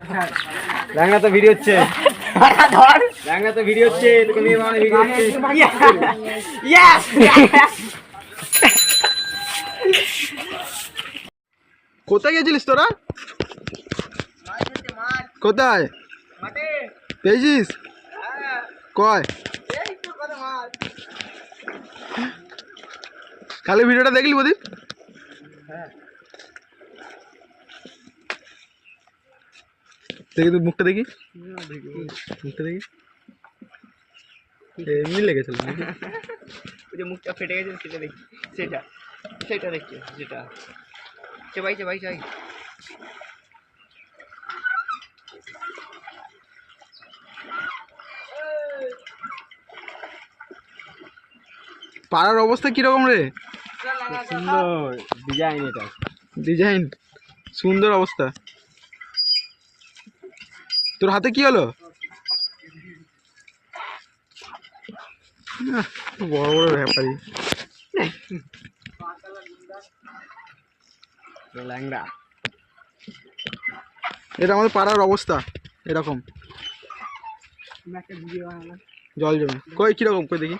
ল্যাংড়া তো ভিডিও হচ্ছে, ল্যাংড়া তো ভিডিও হচ্ছে, তোকে মেয়ে মানে ভিডিও হচ্ছে। কোথায় গেছিলিস তোরা? কোথায় পেয়েছিস? কয় কালে ভিডিওটা দেখলি প্রদীপ? দেখি তুই মুখটা দেখি, মুখটা দেখি। এমনি লেগেছিল নাকি? ওই যে মুখটা ফেটে গেছে সেটা দেখি, সেটা সেটা দেখছি যেটা ভাই ভাই চাই। পাড়ার অবস্থা কিরকম রে? সুন্দর ডিজাইন, এটা ডিজাইন সুন্দর অবস্থা। তোর হাতে কি হলো? বড় বড় ব্যাপারী। ল্যাংড়া। এটা আমাদের পাড়ার অবস্থা এরকম, জল জমে। কই কিরকম কই দেখি।